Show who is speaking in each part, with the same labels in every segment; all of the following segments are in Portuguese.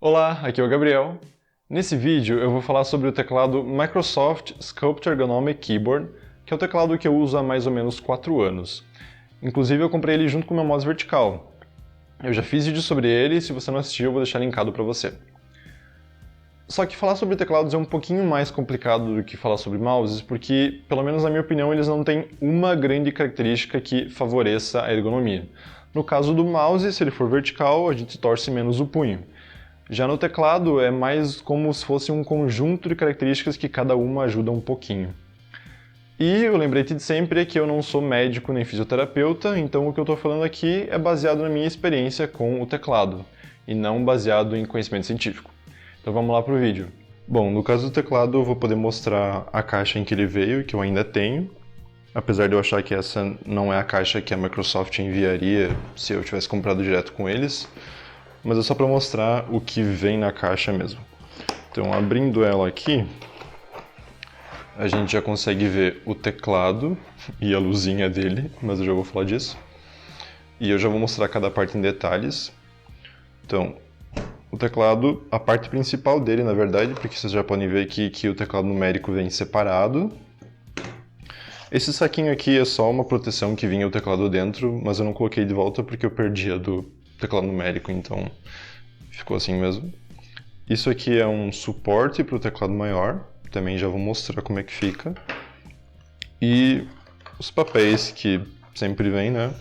Speaker 1: Olá, aqui é o Gabriel. Nesse vídeo eu vou falar sobre o teclado Microsoft Sculpture Ergonomic Keyboard, que é o teclado que eu uso há mais ou menos 4 anos. Inclusive eu comprei ele junto com o meu mouse vertical. Eu já fiz vídeo sobre ele e se você não assistiu eu vou deixar linkado para você. Só que falar sobre teclados é um pouquinho mais complicado do que falar sobre mouses, porque, pelo menos na minha opinião, eles não têm uma grande característica que favoreça a ergonomia. No caso do mouse, se ele for vertical, a gente torce menos o punho. Já no teclado, é mais como se fosse um conjunto de características que cada uma ajuda um pouquinho. E o lembrete de sempre é que eu não sou médico nem fisioterapeuta, então o que eu estou falando aqui é baseado na minha experiência com o teclado, e não baseado em conhecimento científico. Então vamos lá para o vídeo. Bom, no caso do teclado eu vou poder mostrar a caixa em que ele veio, que eu ainda tenho, apesar de eu achar que essa não é a caixa que a Microsoft enviaria se eu tivesse comprado direto com eles, mas é só para mostrar o que vem na caixa mesmo. Então, abrindo ela aqui, a gente já consegue ver o teclado e a luzinha dele, mas eu já vou falar disso. E eu já vou mostrar cada parte em detalhes. Então, o teclado, a parte principal dele, na verdade, porque vocês já podem ver aqui que o teclado numérico vem separado. Esse saquinho aqui é só uma proteção que vinha o teclado dentro, mas eu não coloquei de volta porque eu perdi a do teclado numérico, então ficou assim mesmo. Isso aqui é um suporte para o teclado maior, também já vou mostrar como é que fica. E os papéis que sempre vem, né?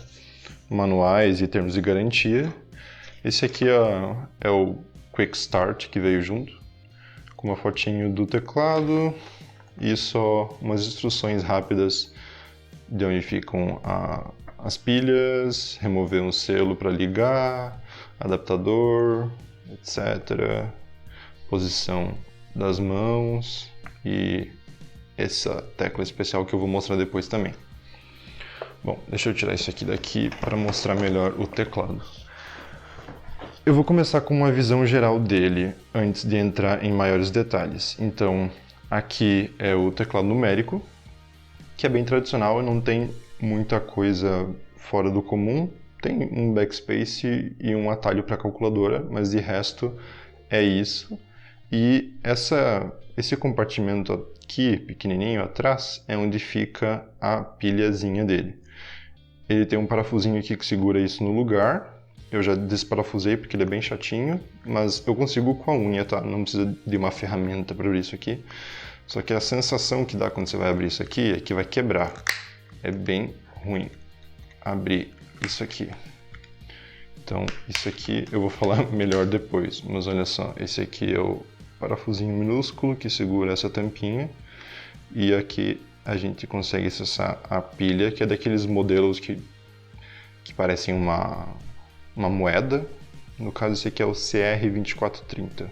Speaker 1: Manuais e termos de garantia. Esse aqui é o Quick Start que veio junto, com uma fotinho do teclado e só umas instruções rápidas de onde ficam as pilhas, remover um selo para ligar, adaptador, etc. Posição das mãos e essa tecla especial que eu vou mostrar depois também. Bom, deixa eu tirar isso aqui daqui para mostrar melhor o teclado. Eu vou começar com uma visão geral dele antes de entrar em maiores detalhes. Então, aqui é o teclado numérico, que é bem tradicional e não tem muita coisa fora do comum. Tem um backspace e um atalho para calculadora, mas de resto é isso. E esse compartimento aqui, pequenininho atrás, é onde fica a pilhazinha dele. Ele tem um parafusinho aqui que segura isso no lugar. Eu já desparafusei porque ele é bem chatinho, mas eu consigo com a unha, tá? Não precisa de uma ferramenta para abrir isso aqui. Só que a sensação que dá quando você vai abrir isso aqui é que vai quebrar. É bem ruim abrir isso aqui. Então, isso aqui eu vou falar melhor depois, mas olha só, esse aqui é o parafusinho minúsculo que segura essa tampinha e aqui a gente consegue acessar a pilha, que é daqueles modelos que parecem uma moeda. No caso, esse aqui é o CR2430.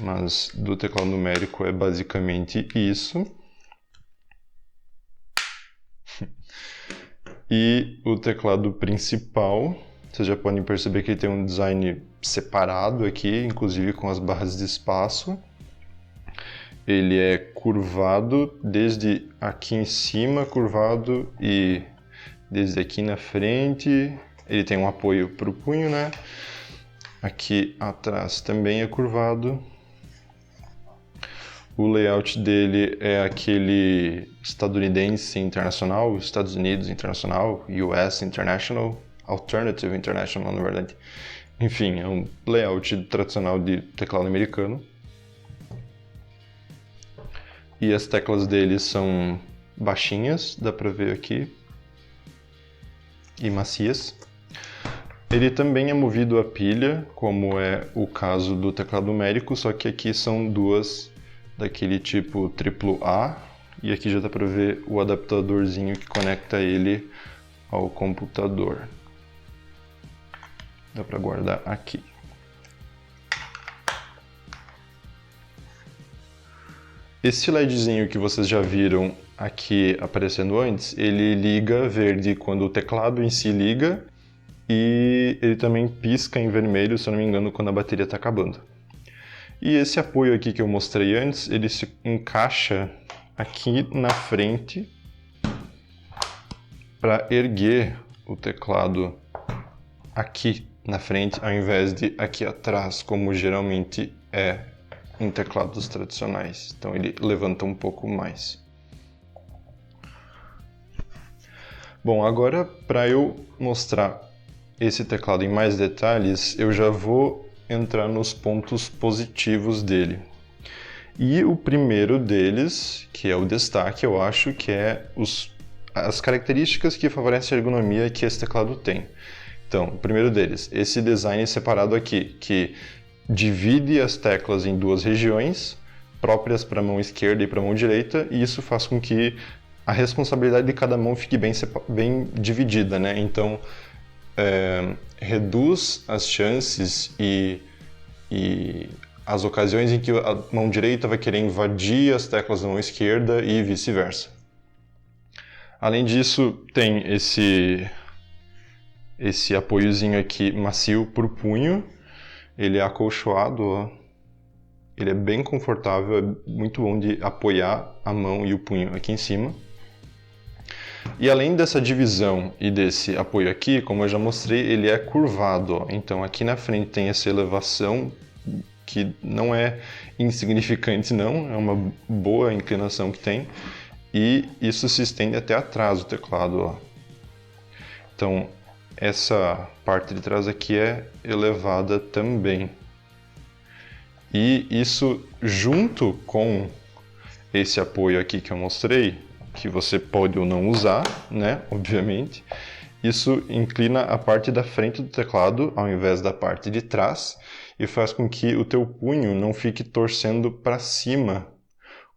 Speaker 1: Mas do teclado numérico é basicamente isso. E o teclado principal, vocês já podem perceber que ele tem um design separado aqui, inclusive com as barras de espaço. Ele é curvado desde aqui em cima, curvado, e desde aqui na frente. Ele tem um apoio para o punho, né? Aqui atrás também é curvado. O layout dele é aquele estadunidense internacional, Estados Unidos internacional, US International, Alternative International, na verdade. Enfim, é um layout tradicional de teclado americano. E as teclas dele são baixinhas, dá pra ver aqui, e macias. Ele também é movido a pilha, como é o caso do teclado numérico, só que aqui são duas daquele tipo AAA, e aqui já dá para ver o adaptadorzinho que conecta ele ao computador. Dá para guardar aqui. Esse LEDzinho que vocês já viram aqui aparecendo antes, ele liga verde quando o teclado em si liga, e ele também pisca em vermelho, se eu não me engano, quando a bateria está acabando. E esse apoio aqui que eu mostrei antes, ele se encaixa aqui na frente para erguer o teclado aqui na frente, ao invés de aqui atrás, como geralmente é em teclados tradicionais. Então ele levanta um pouco mais. Bom, agora para eu mostrar esse teclado em mais detalhes, eu já vou entrar nos pontos positivos dele. E o primeiro deles, que é o destaque, eu acho que é as características que favorecem a ergonomia que esse teclado tem. Então, o primeiro deles, esse design separado aqui, que divide as teclas em duas regiões, próprias para a mão esquerda e para a mão direita, e isso faz com que a responsabilidade de cada mão fique bem dividida, né? Então, reduz as chances e as ocasiões em que a mão direita vai querer invadir as teclas da mão esquerda e vice-versa. Além disso, tem esse apoiozinho aqui macio para o punho. Ele é acolchoado, ó. Ele é bem confortável, é muito bom de apoiar a mão e o punho aqui em cima. E além dessa divisão e desse apoio aqui, como eu já mostrei, ele é curvado, ó. Então aqui na frente tem essa elevação que não é insignificante não, é uma boa inclinação que tem. E isso se estende até atrás do teclado, ó. Então essa parte de trás aqui é elevada também. E isso junto com esse apoio aqui que eu mostrei, que você pode ou não usar, né, obviamente, isso inclina a parte da frente do teclado ao invés da parte de trás e faz com que o teu punho não fique torcendo para cima,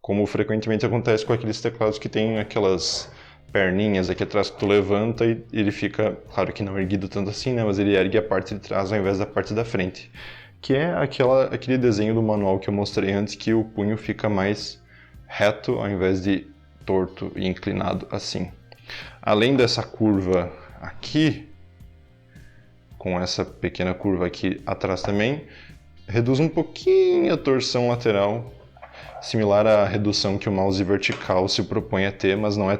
Speaker 1: como frequentemente acontece com aqueles teclados que tem aquelas perninhas aqui atrás que tu levanta e ele fica, claro que não erguido tanto assim, né, mas ele ergue a parte de trás ao invés da parte da frente, que é aquele desenho do manual que eu mostrei antes, que o punho fica mais reto ao invés de torto e inclinado assim. Além dessa curva aqui, com essa pequena curva aqui atrás também, reduz um pouquinho a torção lateral, similar à redução que o mouse vertical se propõe a ter, mas não é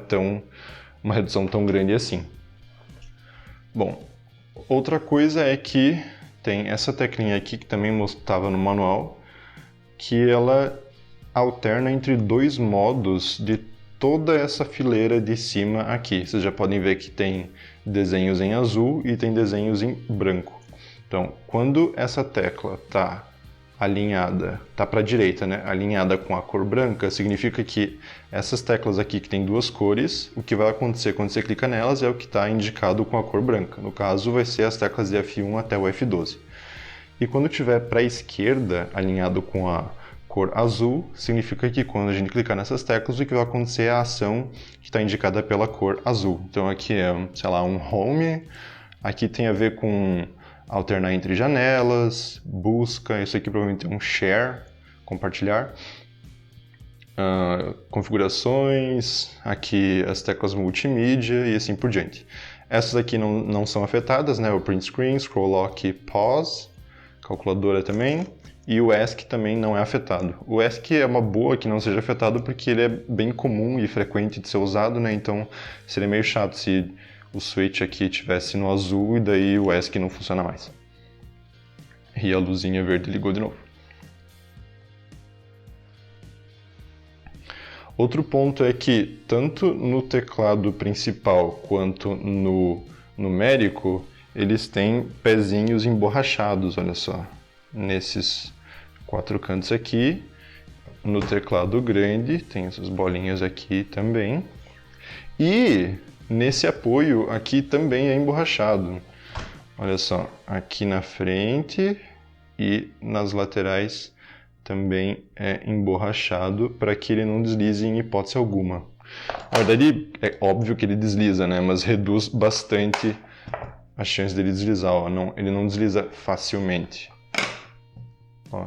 Speaker 1: uma redução tão grande assim. Bom, outra coisa é que tem essa teclinha aqui que também estava no manual, que ela alterna entre dois modos de toda essa fileira de cima aqui. Vocês já podem ver que tem desenhos em azul e tem desenhos em branco. Então, quando essa tecla está alinhada, está para a direita, né, alinhada com a cor branca, significa que essas teclas aqui que tem duas cores, o que vai acontecer quando você clica nelas é o que está indicado com a cor branca. No caso, vai ser as teclas de F1 até o F12. E quando tiver para a esquerda, alinhado com a cor azul, significa que quando a gente clicar nessas teclas, o que vai acontecer é a ação que está indicada pela cor azul. Então aqui é, sei lá, um home, aqui tem a ver com alternar entre janelas, busca, isso aqui provavelmente é um share, compartilhar, configurações, aqui as teclas multimídia e assim por diante. Essas aqui não são afetadas, né? O print screen, scroll lock, pause, calculadora também, e o ESC também não é afetado. O ESC é uma boa que não seja afetado porque ele é bem comum e frequente de ser usado, né? Então seria meio chato se o switch aqui estivesse no azul e daí o ESC não funciona mais. E a luzinha verde ligou de novo. Outro ponto é que tanto no teclado principal quanto no numérico, eles têm pezinhos emborrachados, olha só, nesses 4 cantos aqui. No teclado grande tem essas bolinhas aqui também. E nesse apoio aqui também é emborrachado. Olha só, aqui na frente e nas laterais também é emborrachado para que ele não deslize em hipótese alguma. Na verdade, é óbvio que ele desliza, né? Mas reduz bastante a chance dele deslizar. Ó. Ele não desliza facilmente. Ó.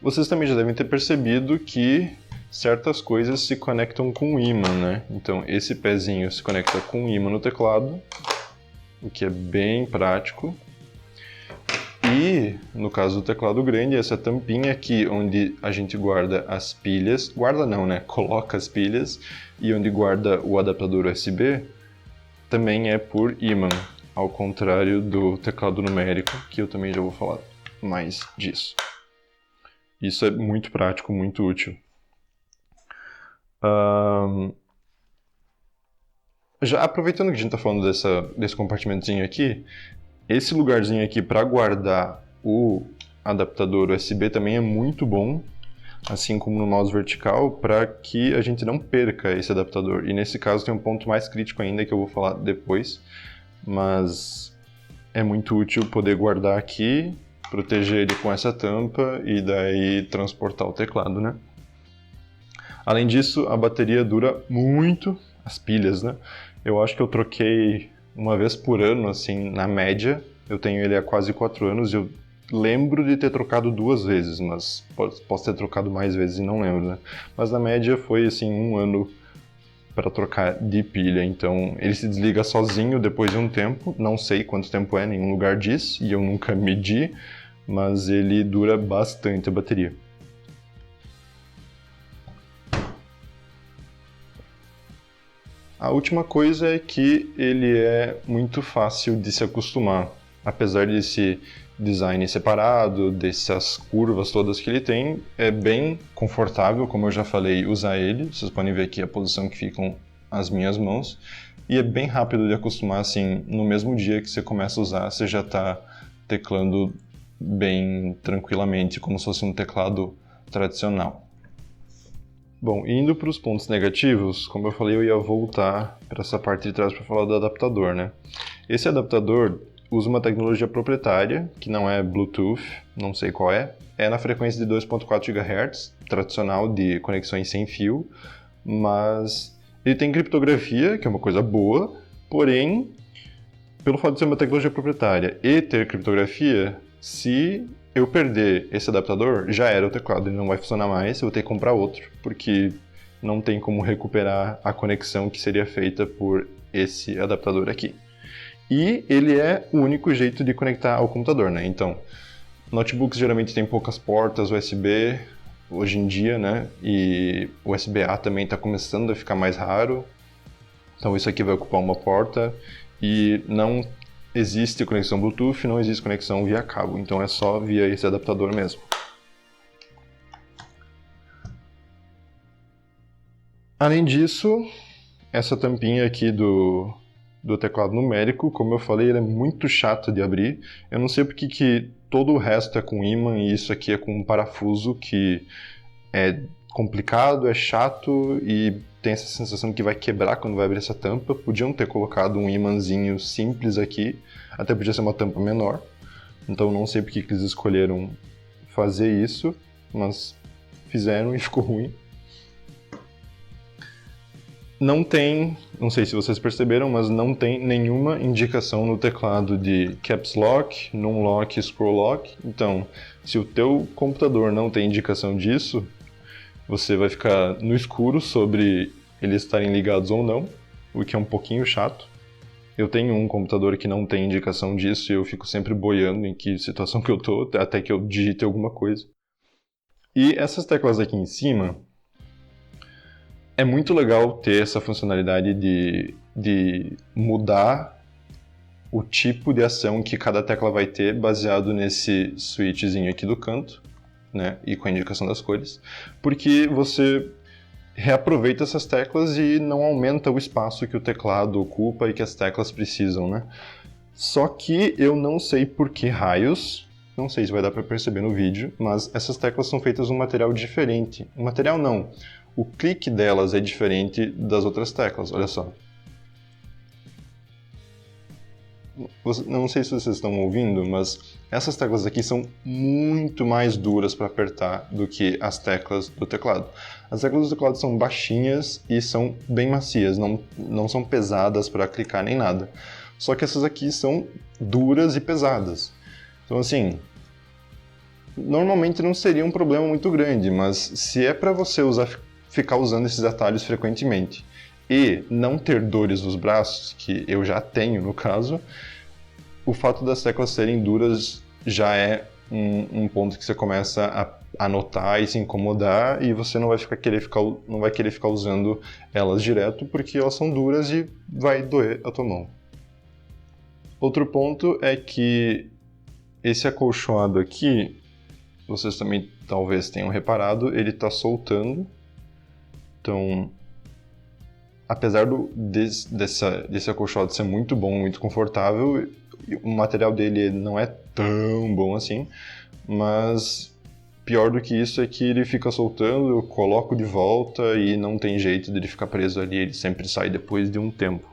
Speaker 1: Vocês também já devem ter percebido que certas coisas se conectam com o ímã, né? Então esse pezinho se conecta com o ímã no teclado, o que é bem prático. E, no caso do teclado grande, essa tampinha aqui onde a gente guarda as pilhas, guarda não, né? Coloca as pilhas, e onde guarda o adaptador USB, também é por ímã, ao contrário do teclado numérico, que eu também já vou falar mais disso. Isso é muito prático, muito útil. Já aproveitando que a gente está falando desse compartimentozinho aqui, esse lugarzinho aqui para guardar o adaptador USB também é muito bom, assim como no mouse vertical, para que a gente não perca esse adaptador. E nesse caso tem um ponto mais crítico ainda que eu vou falar depois, mas é muito útil poder guardar aqui, proteger ele com essa tampa e daí transportar o teclado, né? Além disso, a bateria dura muito, as pilhas, né? Eu acho que eu troquei uma vez por ano, assim, na média. Eu tenho ele há quase 4 anos e eu lembro de ter trocado 2 vezes, mas posso ter trocado mais vezes e não lembro, né? Mas na média foi, assim, 1 ano para trocar de pilha. Então, ele se desliga sozinho depois de um tempo. Não sei quanto tempo é, nenhum lugar diz, e eu nunca medi, mas ele dura bastante a bateria. A última coisa é que ele é muito fácil de se acostumar. Apesar desse design separado, dessas curvas todas que ele tem, é bem confortável, como eu já falei, usar ele. Vocês podem ver aqui a posição que ficam as minhas mãos. E é bem rápido de acostumar, assim, no mesmo dia que você começa a usar, você já está teclando bem tranquilamente, como se fosse um teclado tradicional. Bom, indo para os pontos negativos, como eu falei, eu ia voltar para essa parte de trás para falar do adaptador, né? Esse adaptador usa uma tecnologia proprietária, que não é Bluetooth, não sei qual é na frequência de 2.4 GHz, tradicional de conexões sem fio, mas ele tem criptografia, que é uma coisa boa, porém, pelo fato de ser uma tecnologia proprietária e ter criptografia, se eu perder esse adaptador, já era o teclado, ele não vai funcionar mais, eu vou ter que comprar outro, porque não tem como recuperar a conexão que seria feita por esse adaptador aqui. E ele é o único jeito de conectar ao computador, né? Então, notebooks geralmente têm poucas portas USB, hoje em dia, né? E USB-A também está começando a ficar mais raro, então isso aqui vai ocupar uma porta, e não existe conexão Bluetooth, não existe conexão via cabo, então é só via esse adaptador mesmo. Além disso, essa tampinha aqui do teclado numérico, como eu falei, ele é muito chato de abrir. Eu não sei porque que todo o resto é com ímã e isso aqui é com um parafuso que é complicado, é chato e tem essa sensação que vai quebrar quando vai abrir essa tampa. Podiam ter colocado um ímãzinho simples aqui, até podia ser uma tampa menor. Então não sei porque que eles escolheram fazer isso, mas fizeram e ficou ruim. Não tem, não sei se vocês perceberam, mas não tem nenhuma indicação no teclado de Caps Lock, Num Lock, Scroll Lock. Então, se o teu computador não tem indicação disso, você vai ficar no escuro sobre eles estarem ligados ou não, o que é um pouquinho chato. Eu tenho um computador que não tem indicação disso e eu fico sempre boiando em que situação que eu tô, até que eu digite alguma coisa. E essas teclas aqui em cima, é muito legal ter essa funcionalidade de mudar o tipo de ação que cada tecla vai ter baseado nesse switchzinho aqui do canto, né, e com a indicação das cores, porque você reaproveita essas teclas e não aumenta o espaço que o teclado ocupa e que as teclas precisam, né? Só que eu não sei por que raios, não sei se vai dar para perceber no vídeo, mas essas teclas são feitas num material diferente. Um material não, o clique delas é diferente das outras teclas, olha só. Não sei se vocês estão ouvindo, mas essas teclas aqui são muito mais duras para apertar do que as teclas do teclado. As teclas do teclado são baixinhas e são bem macias, não são pesadas para clicar nem nada. Só que essas aqui são duras e pesadas. Então assim, normalmente não seria um problema muito grande, mas se é para você ficar usando esses atalhos frequentemente e não ter dores nos braços, que eu já tenho no caso, o fato das teclas serem duras já é um ponto que você começa a notar e se incomodar, e você não vai querer ficar usando elas direto, porque elas são duras e vai doer a tua mão. Outro ponto é que esse acolchoado aqui, vocês também talvez tenham reparado, ele está soltando. Então, apesar desse acolchoado ser muito bom, muito confortável, o material dele não é tão bom assim, mas pior do que isso é que ele fica soltando, eu coloco de volta e não tem jeito dele ficar preso ali, ele sempre sai depois de um tempo.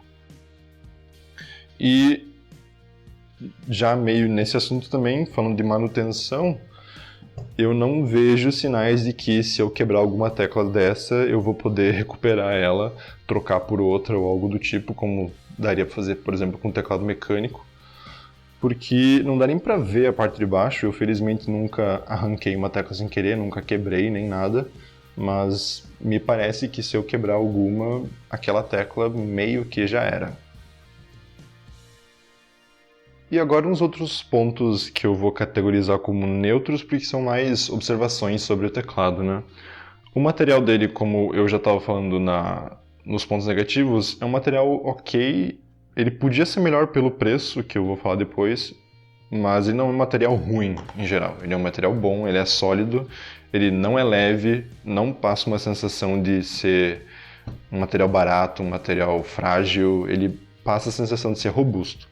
Speaker 1: E já meio nesse assunto também, falando de manutenção, eu não vejo sinais de que se eu quebrar alguma tecla dessa, eu vou poder recuperar ela, trocar por outra ou algo do tipo, como daria para fazer, por exemplo, com um teclado mecânico. Porque não dá nem pra ver a parte de baixo, eu felizmente nunca arranquei uma tecla sem querer, nunca quebrei nem nada, mas me parece que se eu quebrar alguma, aquela tecla meio que já era. E agora uns outros pontos que eu vou categorizar como neutros, porque são mais observações sobre o teclado, né? O material dele, como eu já estava falando nos pontos negativos, é um material ok. Ele podia ser melhor pelo preço, que eu vou falar depois, mas ele não é um material ruim em geral. Ele é um material bom, ele é sólido, ele não é leve, não passa uma sensação de ser um material barato, um material frágil, ele passa a sensação de ser robusto.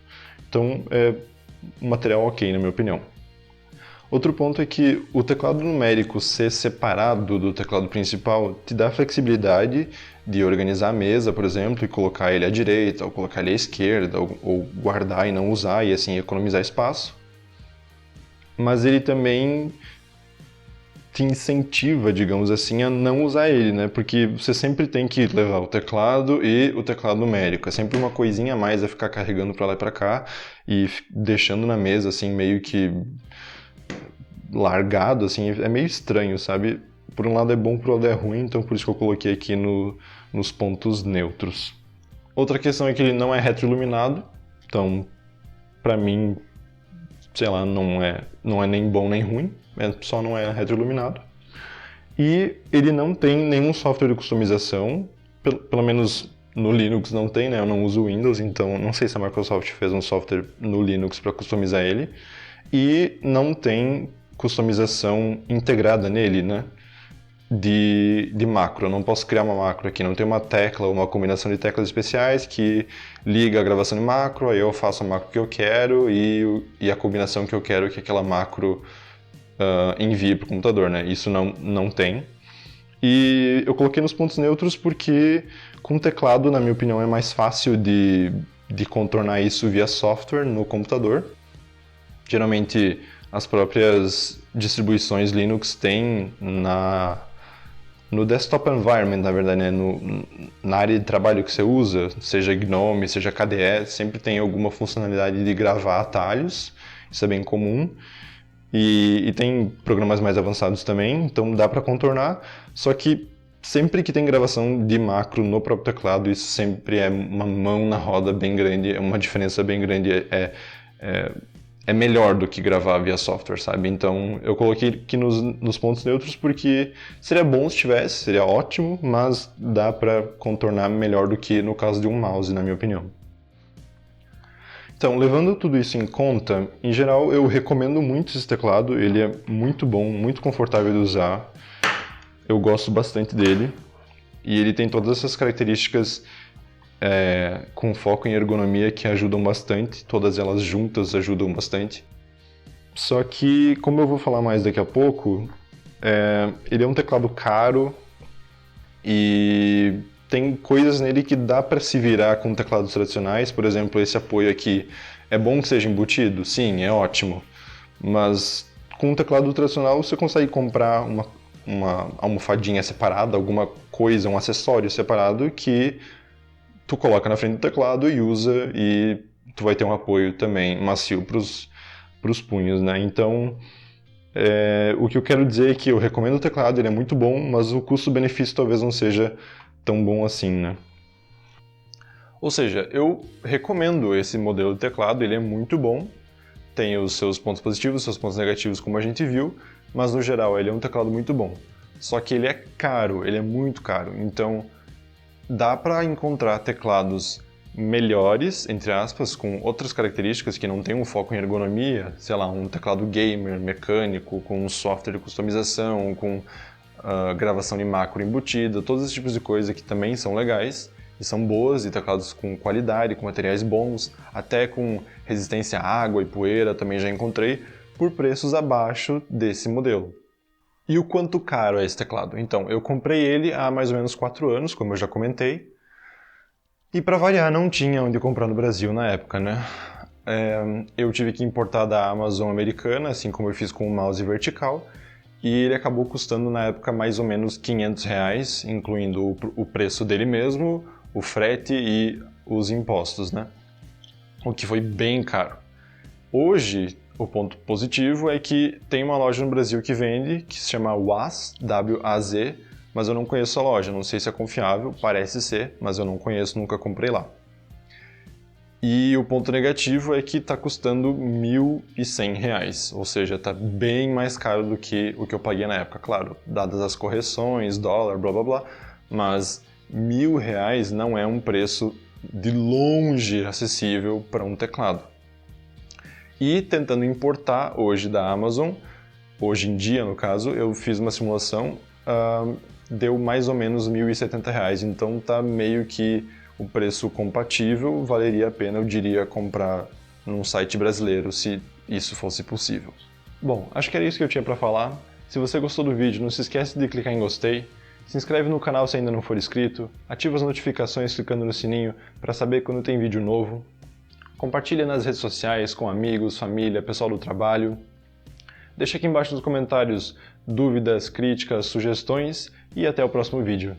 Speaker 1: Então é um material ok, na minha opinião. Outro ponto é que o teclado numérico ser separado do teclado principal te dá flexibilidade de organizar a mesa, por exemplo, e colocar ele à direita, ou colocar ele à esquerda, ou guardar e não usar, e assim economizar espaço. Mas ele também te incentiva, digamos assim, a não usar ele, né? Porque você sempre tem que levar o teclado e o teclado numérico. É sempre uma coisinha a mais a ficar carregando para lá e para cá e deixando na mesa, assim, meio que largado, assim, é meio estranho, sabe? Por um lado é bom, por outro lado é ruim, então por isso que eu coloquei aqui nos pontos neutros. Outra questão é que ele não é retroiluminado, então, pra mim, sei lá, não é nem bom nem ruim, só não é retroiluminado. E ele não tem nenhum software de customização, pelo menos no Linux não tem, né? Eu não uso Windows, então não sei se a Microsoft fez um software no Linux para customizar ele. E não tem customização integrada nele, né? De macro. Eu não posso criar uma macro aqui, não tem uma tecla ou uma combinação de teclas especiais que liga a gravação de macro, aí eu faço a macro que eu quero e a combinação que eu quero que aquela macro envie para o computador, né? Isso não tem. E eu coloquei nos pontos neutros porque com teclado, na minha opinião, é mais fácil de contornar isso via software no computador. Geralmente as próprias distribuições Linux têm no desktop environment, na verdade, né? Na área de trabalho que você usa, seja GNOME, seja KDE, sempre tem alguma funcionalidade de gravar atalhos, isso é bem comum. E tem programas mais avançados também, então dá para contornar, só que sempre que tem gravação de macro no próprio teclado, isso sempre é uma mão na roda bem grande, é uma diferença bem grande, é melhor do que gravar via software, sabe? Então eu coloquei aqui nos pontos neutros porque seria bom se tivesse, seria ótimo, mas dá para contornar melhor do que no caso de um mouse, na minha opinião. Então, levando tudo isso em conta, em geral eu recomendo muito esse teclado, ele é muito bom, muito confortável de usar, eu gosto bastante dele, e ele tem todas essas características com foco em ergonomia que ajudam bastante, todas elas juntas ajudam bastante. Só que, como eu vou falar mais daqui a pouco, ele é um teclado caro e tem coisas nele que dá para se virar com teclados tradicionais, por exemplo, esse apoio aqui. É bom que seja embutido? Sim, é ótimo. Mas com um teclado tradicional você consegue comprar uma almofadinha separada, alguma coisa, um acessório separado que tu coloca na frente do teclado e usa e tu vai ter um apoio também macio pros punhos, né? Então, o que eu quero dizer é que eu recomendo o teclado, ele é muito bom, mas o custo-benefício talvez não seja tão bom assim, né? Ou seja, eu recomendo esse modelo de teclado, ele é muito bom, tem os seus pontos positivos, seus pontos negativos, como a gente viu, mas no geral ele é um teclado muito bom. Só que ele é caro, ele é muito caro, então dá para encontrar teclados melhores, entre aspas, com outras características que não tem um foco em ergonomia, sei lá, um teclado gamer, mecânico, com um software de customização, com gravação de macro embutida, todos esses tipos de coisa que também são legais e são boas, e teclados com qualidade, com materiais bons, até com resistência à água e poeira também já encontrei, por preços abaixo desse modelo. E o quanto caro é esse teclado? Então, eu comprei ele há mais ou menos 4 anos, como eu já comentei, e para variar, não tinha onde comprar no Brasil na época, né? Eu tive que importar da Amazon americana, assim como eu fiz com o mouse vertical, e ele acabou custando na época mais ou menos R$500, incluindo o preço dele mesmo, o frete e os impostos, né? O que foi bem caro. Hoje, o ponto positivo é que tem uma loja no Brasil que vende, que se chama Waz, W-A-Z, mas eu não conheço a loja, não sei se é confiável, parece ser, mas eu não conheço, nunca comprei lá. E o ponto negativo é que está custando R$1.100, ou seja, está bem mais caro do que o que eu paguei na época, claro, dadas as correções, dólar, blá blá blá, mas R$1.000 não é um preço de longe acessível para um teclado. E tentando importar hoje da Amazon, hoje em dia no caso, eu fiz uma simulação, deu mais ou menos R$1.070, então tá meio que o preço compatível, valeria a pena, eu diria, comprar num site brasileiro, se isso fosse possível. Bom, acho que era isso que eu tinha para falar. Se você gostou do vídeo, não se esquece de clicar em gostei, se inscreve no canal se ainda não for inscrito, ativa as notificações clicando no sininho para saber quando tem vídeo novo, compartilha nas redes sociais com amigos, família, pessoal do trabalho, deixa aqui embaixo nos comentários dúvidas, críticas, sugestões e até o próximo vídeo.